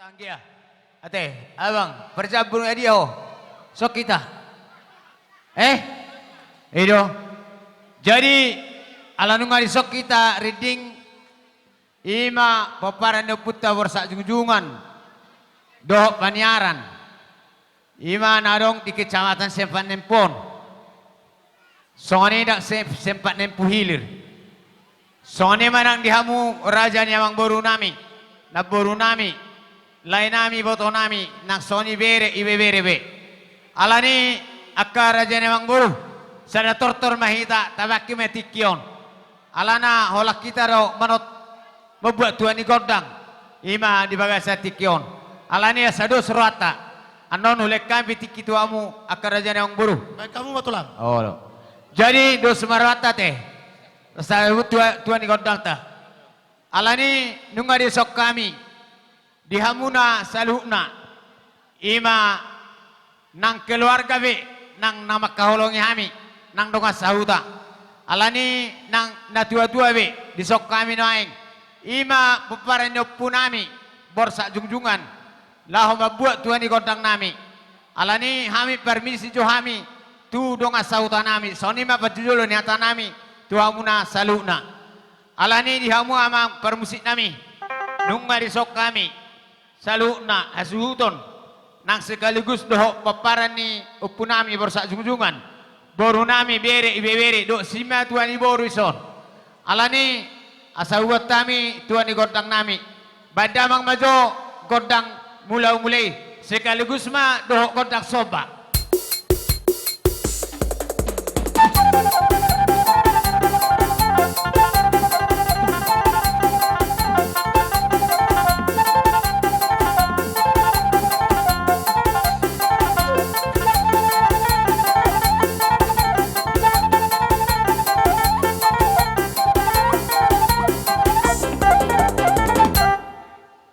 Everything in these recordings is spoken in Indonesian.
Tanggia. Ate, abang, percabung edio. Sok kita. Edo. Jadi, ala nungali sok kita reading ima paparan do putta borsa jungjungan. Doh paniaran. Ima nadong di kecamatan Sempat Nempon. Songane dak Sempat Nempu Hilir. Songane manang dihamu raja nyamang boru nami. Na boru nami. Lain nami boto nami nang soni bere ibe bere be. Alani ACARA jane mang buru. Sada tortor mahita tabaki metikion. Alana holak kita ro manot membuat tuani godang. Ima di bagasa tikion. Alani asado surata. Anon hulek kami tikituamu ACARA jane mang buru. Baik kamu batulang. Oh. Jadi dos marata teh. Sada tuani godang ta. Alani nunga di sok kami. Dihamuna salukna ima nang keluarga be nang nama kaholongi hami nang donga sahuta alani nang natua-tua be disok kami noaing ima peparan punami borsa jungjungan laho mabuat tuani kodang nami alani hami permisi jo hami tu donga sahuta nami soni ma pajulo niata nami tu hamuna salukna alani dihamu amang permusik nami nunga disok kami salukna asuhuton nang sekaligus doh paparan ni upunami borsa jungjungan boru nami bere ibe bere do sima tuani boru ison alani asawat tami tuani godang nami badamang majo godang mulai sekaligus ma doh godang soba.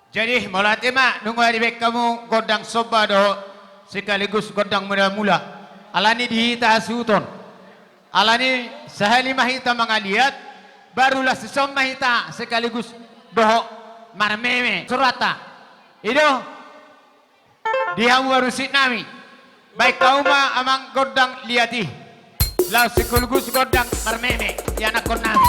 Jadi mulai mak nunggu hari bek kamu godang soba doh sekaligus godang mula-mula. Alani dihita asuton. Alani sehali mahita mangaliat barulah sesom mahita sekaligus doh marmeme surata. Itu dihamu barusit nami. Baik kau ma amang godang liati. Lau sekaligus godang marmeme yang nakon nami.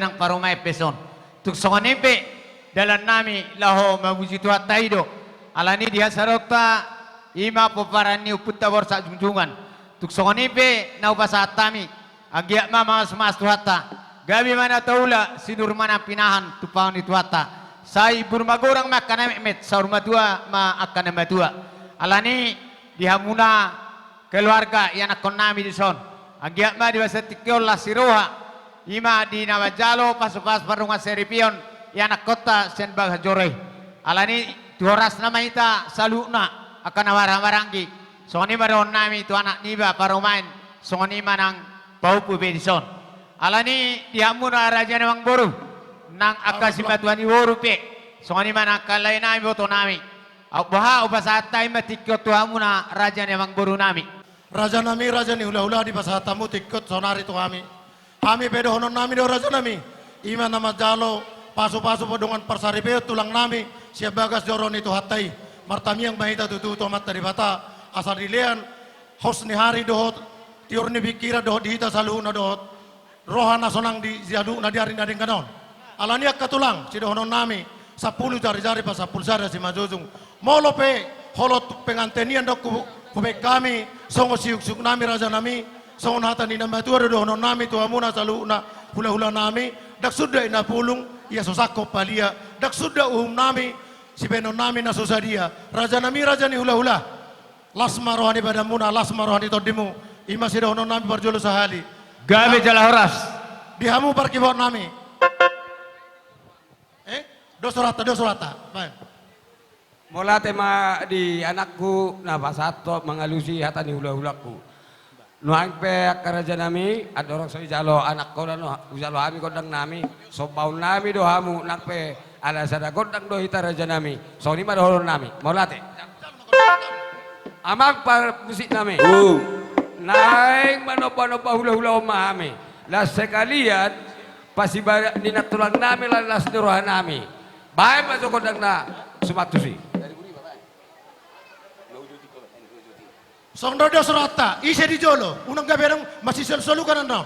nang paromai peson. Tuk songanipe dalam nami laho mabuji tuhat taido. Alani dia sarokta ima poparani uputta borsa junjungan. Tuk songanipe na upasatami. Agiak mama semas tuhata. Gabi mana taula sinur mana pinahan tupawan itu hata. Sai burmagorang makana met saur matua ma akana matua. Alani dihamuna keluarga yang akon nami di son. Agiak ma di basa tikiola siroha. Ima di nawajalo pas parunga seripion yang kota sen bagajore. Alani tuhoras nama ita saluna akan warang-warangi. Soni baron nami tu anak niba paromain. Soni manang paupu bedison. Alani dihamuna raja namang boru nang akasimatuani worupe. Soni manang kalai nami boto nami. Baha upasata ima tikot tu hamuna raja namang boru nami. Raja nami raja ni hula-hula di pasatamu tikot sonari tu kami. Kami pedo honon nami do raja nami. Ima nama jalo pasu-pasu podongan persaripeo tulang nami siap bagas joron itu hatai. Martami yang bahita tutu tomat dari bata asal dilian hos ni hari dohot tiur ni bikira dohot dihita saluna dohot rohana sonang di ziadu na diarin dading kanon. Alania katulang si dohonon nami 10 jari-jari pas 10 jari si majujung. Molope holot pengantenian dok kubek kami songo siuk-siuk nami raja nami songon hatan ina matua dohonon nami tuamuna saluna hula-hula nami dak sudah ina pulung ia sosako palia dak sudah nami si benon nami na sosadia raja nami raja ni hula-hula lasma rohani badamuna lasma rohani todimu ima si dohonon nami barjolo sahali Gabe jala horas. Dihamu parkibot nami. Dosorata. Baik. Mula tema di anakku na pasato mengalusi hatani hula-hulaku. Nuang pe karaja nami ada orang so jalo anak ko no jalo ami kodang nami so baun nami do hamu nak pe ala sada kodang do hita raja nami. So ni mah do nami. Molate. Amak par musik nami. Naing manopa-nopa hula-hula umahami. Las sekalian pasti banyak ninat tulang nami las nuruhan nami. Baik masuk kodang na sumatusi. Song dodo serata, isi di jolo, unang gaberang masih selu kanan dong.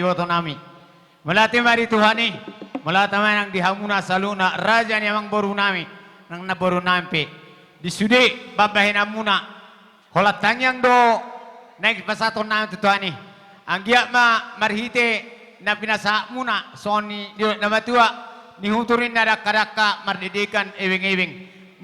di boto nami. Melati mari Tuhani, melati manang di hamuna saluna raja ni amang boru nami, nang na boru nampe. Di sudi babahin amuna, holat tangyang do naik pasaton nami Tuhani. Anggiak ma marhite na pinasa muna soni di nama tua ni huturin na daka mardidikan ewing-ewing.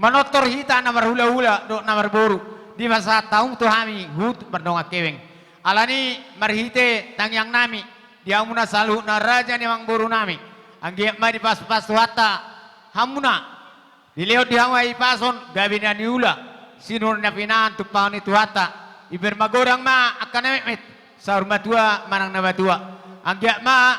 Manotor hita na marhula-hula do na marboru di masa taung Tuhami hut berdongak kewing. Alani marhite tangyang nami dia muna salu na raja ni mang boru nami anggiak ma di pas-pas wata hamuna dileot di hawai pason gabi na niula sinur na pinaan tupaon itu wata iber magorang ma akan emet saur matua manang na batua anggiak ma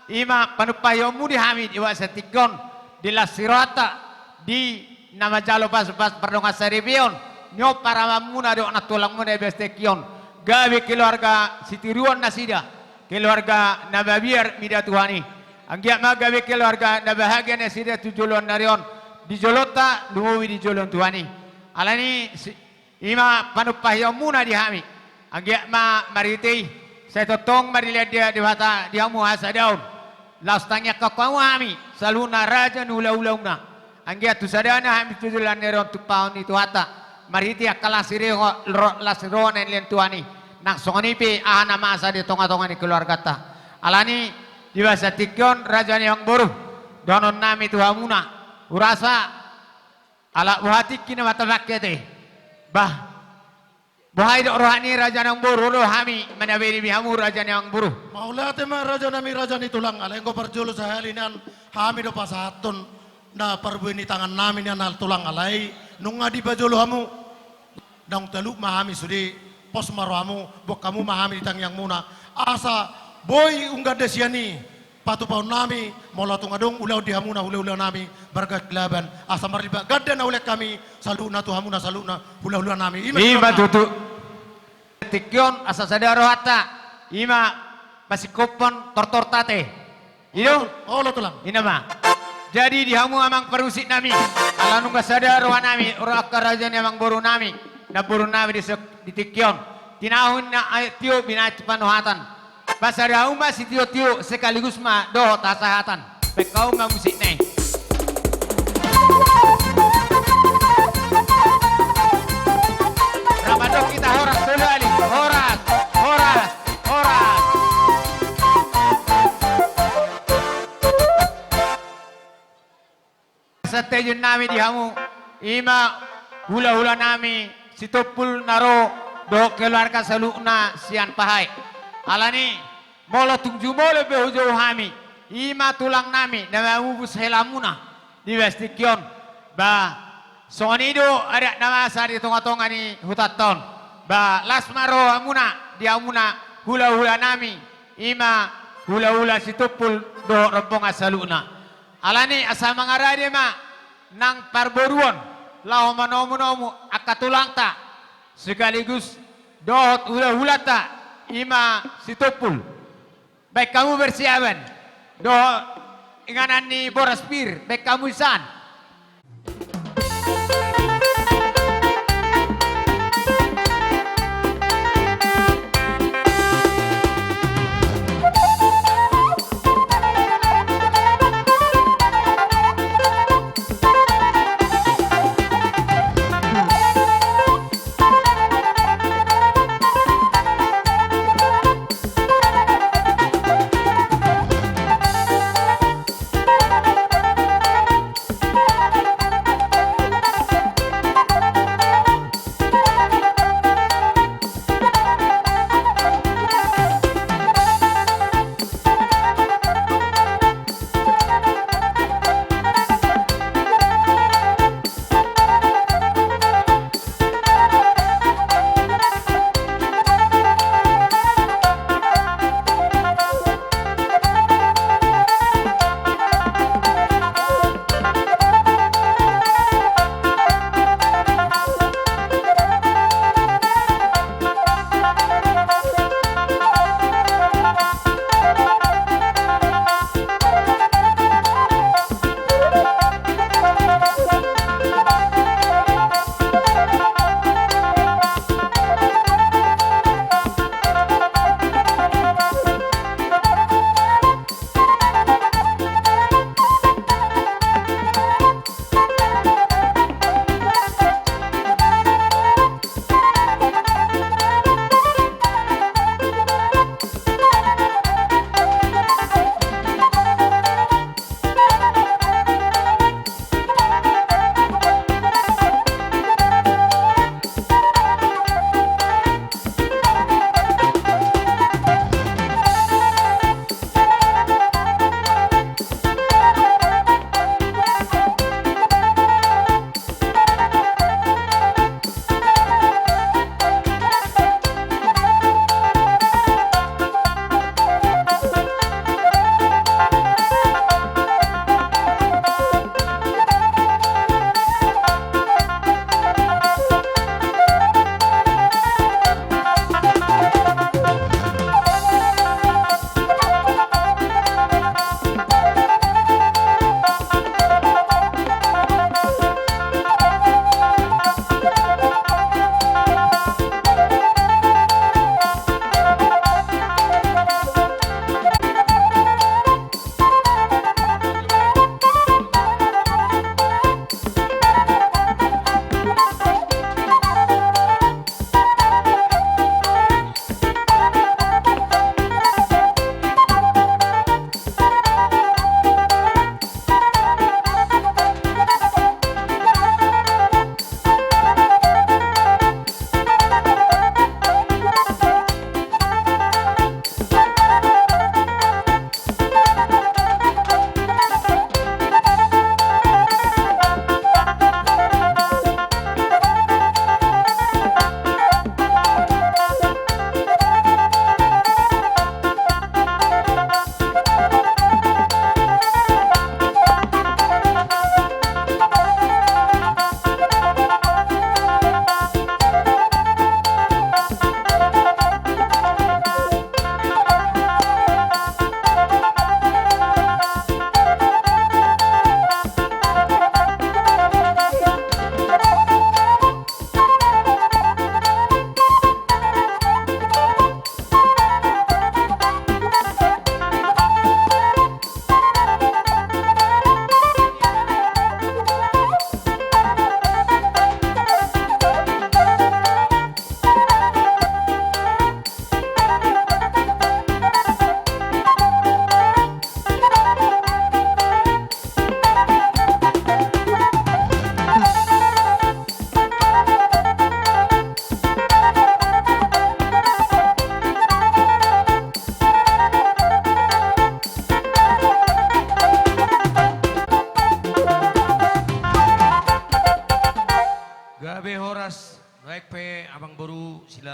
ima panupayomu di hamid iwa setikon di lasirata di nama jalo pas-pas perdonga seribion nyo para mamuna do na tulang mo na bestekion gabi keluarga sitiruan nasida keluarga nababiar mida Tuhani anggiak magabe keluarga nabahagia nasida tujulon narion di jolota luwi di jolon Tuhani alani ima panupahyo muna di hami anggiak ma maritei saya totong marilihat dia di wata dia mu hasa daun lastangnya kakau hami saluna raja nula-ulauna anggiak tu sadana hami tujulan narion tu paun itu wata mariti akala sireo lasirona len Tuhani nak songonipi ahana masa di tonga-tonga ni keluarga ta alani di bahasa tikyon raja yang boru donon nami tuhamuna urasa ala buhati kina mata bakete bah bahai do rohani raja yang boru rohami manabiri bihamu raja yang boru maulate ma raja nami raja ni tulang alenggo perjulu sahalinan hami do pasatun na perbuini tangan nami ni anal tulang alai nunga di bajulu hamu dong teluk mahami sudi pos marwamu bok kamu mahami ditang yang muna asa boy unggah desiani patu paun nami mola tungadong ulau dihamuna ulau nami bergat kelaban asa mariba gadan oleh kami saluna tuhamuna saluna ulau nami ima tutu tikyon asa sadaro hatta ima pasikopon tortor tate iyo lo tulang ina ma jadi dihamu amang perusik nami ala nungga sadaro nami ora karajan amang boru nami na boru nami di tikyon tinahun na tio binat panuhatan pasada umba si tio sekaligus ma doh tasahatan bekau ma musik nih Ramadan kita horas kembali horas satejun nami dihamu ima hula-hula nami situpul naro do keluarga salukna sian pahai alani molo tungju molo behujo hami ima tulang nami nama ubus helamuna di westikyon ba sonido ada nama sari tonga-tonga ni hutaton ba lasmaro amuna dia amuna hula-hula nami ima hula-hula situpul do rombonga salukna alani asa mangarade ma nang parboruon lao manomu akatulang ta sekaligus dohot hula-hulata ima situpul baik kamu bersiapan dohot inganan ni boraspir baik kamu isan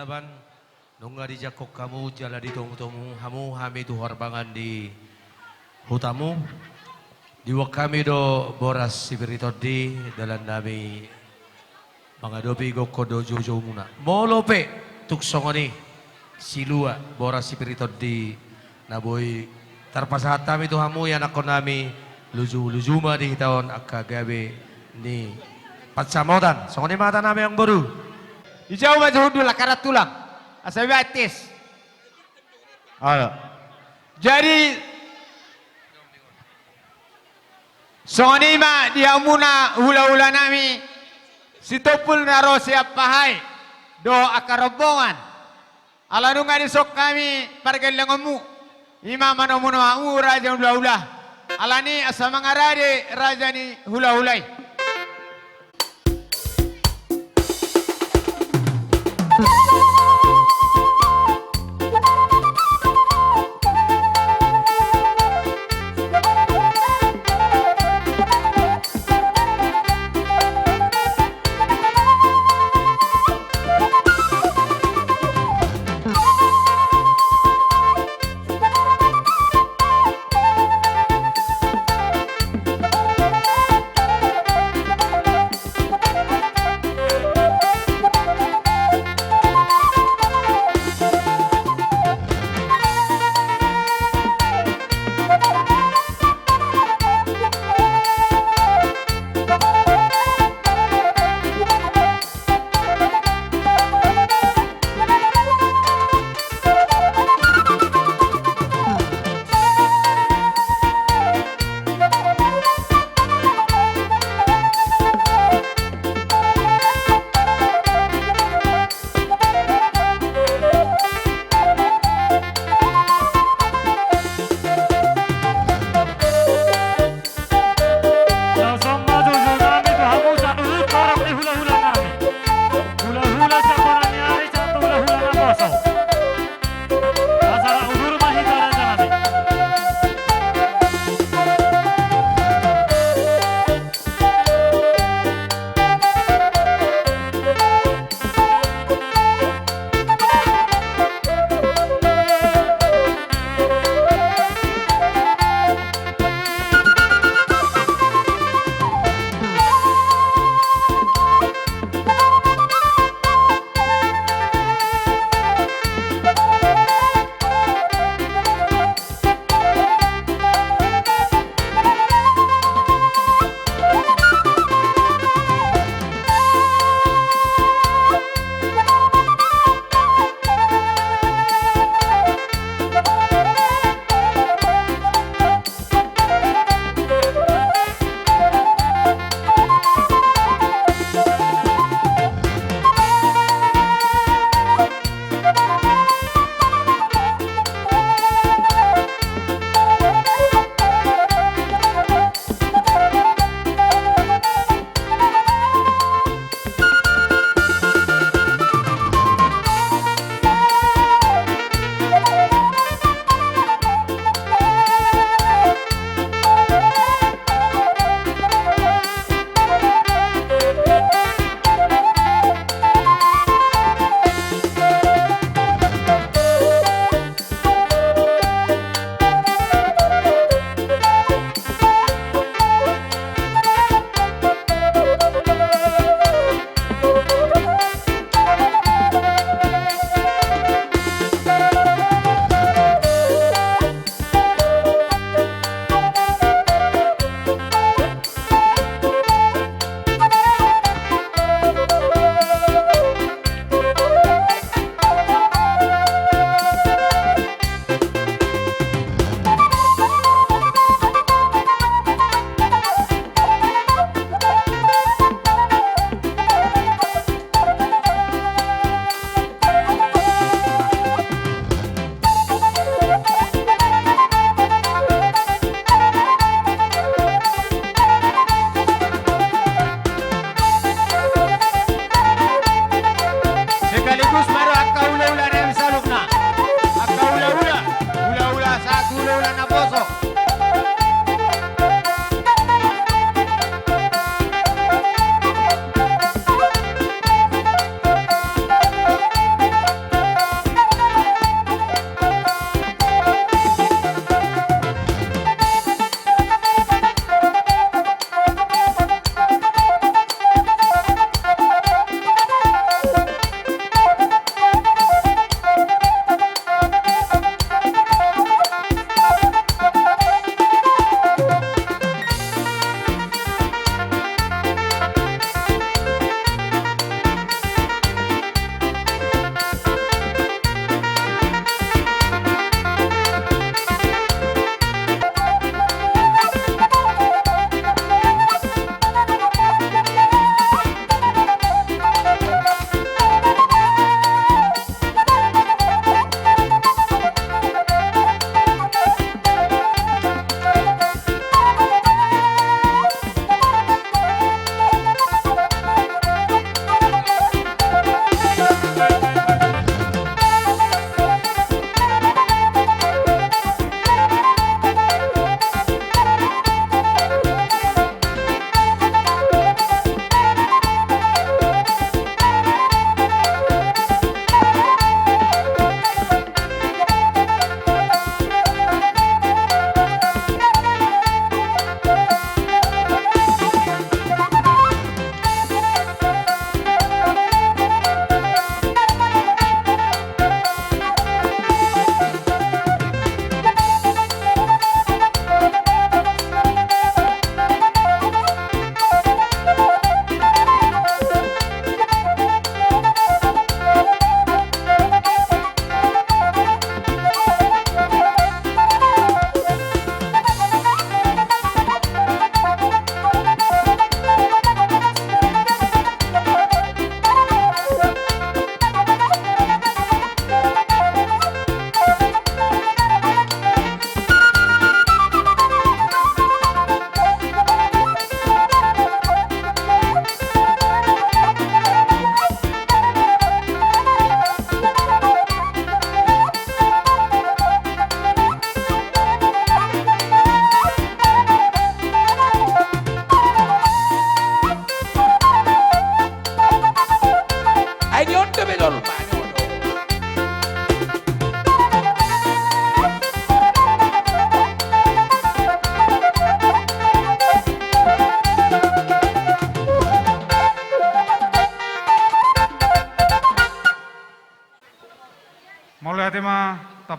silaban nunga di jakok kamu jala di tomu hamu hami tu harbangan di hutamu di wakami do boras sibirito di dalam nami mangadopi goko do jojo muna molope tuk songoni silua boras sibirito di naboy tarpasahata itu hamu yang ako nami lujuma di tahun akagabe ni patsamodan songoni mata nami yang baru Ijau majhudul akarat tulang. Asabi atis. Halo. Jadi sonima diamuna hula-hula nami situpul naro siap pahai do akarobongan. Alanunga di sok kami pargelengomu. Ima manomuno au raja hula-hula. Alani asamangarade raja ni hula-hulai.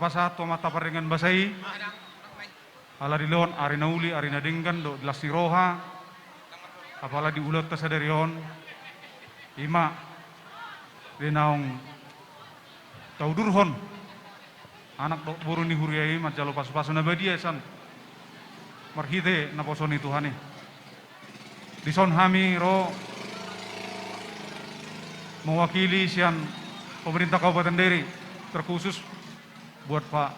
pasato mata paringan basai. Ala di lon ari nauli ari na denggan do dilas ni roha. Apala di ulat ta sadarion. Ima dinaong taudurhon. Anak do buru ni huriai majalo pasu-pasu na badia san. Marhite na posoni Tuhani. Dison hami ro mewakili sian pemerintah Kabupaten Dairi terkhusus buat Pak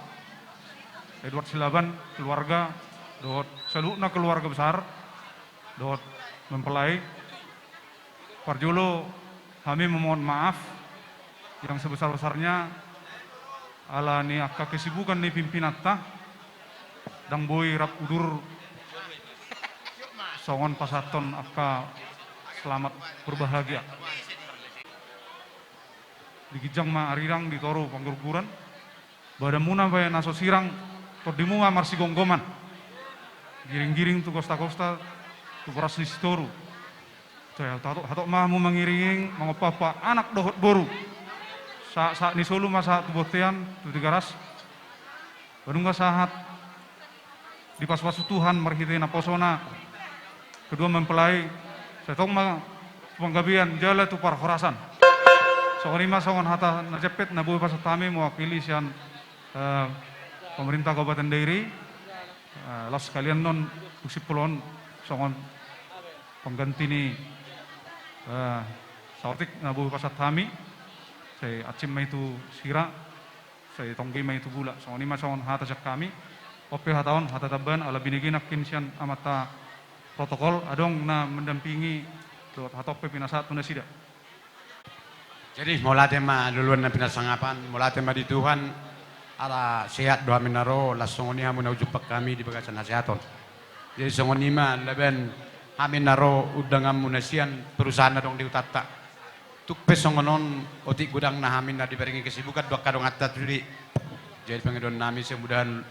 Edward Silaban, keluarga, dot seluruhnya keluarga besar, dot mempelai. Parjolo kami memohon maaf yang sebesar-besarnya ala ni akka kesibukan ni pimpinan tah dang boy rap udur songon pasaton akka selamat berbahagia. Digijang ma arirang ditoro panggurguran badamuna bae naso sirang todimu marsi gonggoman giring-giring tu kosta-kosta tu keras di storu saya hatok mahmu mengiring mangopapa anak dohot boru sa ni solu masa tu botean tu tigaras badungga sahat di pas-pas Tuhan marhite na posona kedua mempelai saya tong ma panggabian jala tu parhorasan soalima songon hata najepet na buhay pasatami mewakili sian pemerintah Kabupaten Dairi las sekalian non usipulon songon pengganti ni sautik na buhay pasatami saya acim ma itu sira saya tonggi ma itu gula songonima songon hata jak kami ope hataon hata taban ala biniginak kinsian amata protokol adong na mendampingi dot hatope pinasat tunda sida. Jadi mulai tema duluan na pinasangapan, mulai tema di Tuhan ala sehat doa minaro lasong ni hamun ujupak kami di bagasan nasehaton. Jadi songoni ma leben hamin naro udangam munasian perusahaan dong di utata. Tuk pesongonon otik gudang na hamin na diberingi kesibukan dua kadong atat diri. Jadi pengedon nami semudahan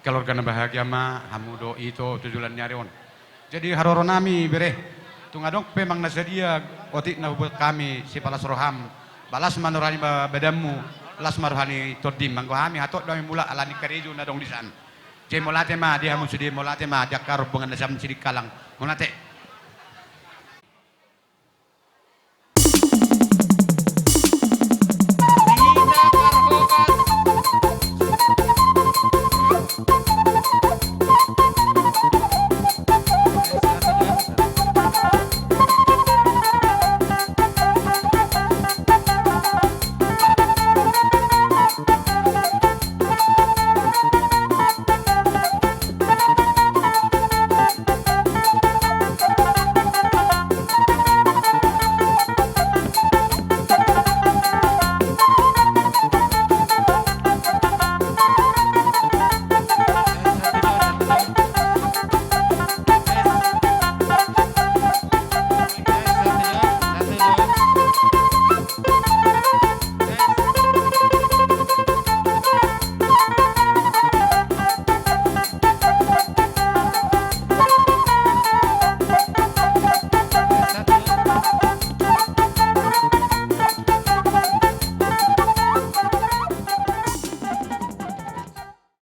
keluarga na bahagia ma hamu do itu tujuan nyarion. Jadi haroro nami bere tungadong pemang nasadia otik na buat kami si palas roham balas manurani badamu las maruhani todim mangko kami hatok dami mula alani kareju na dong disan. Jadi molate ma dia hamu sudi molate ma jakar bungan nasam sidik kalang molate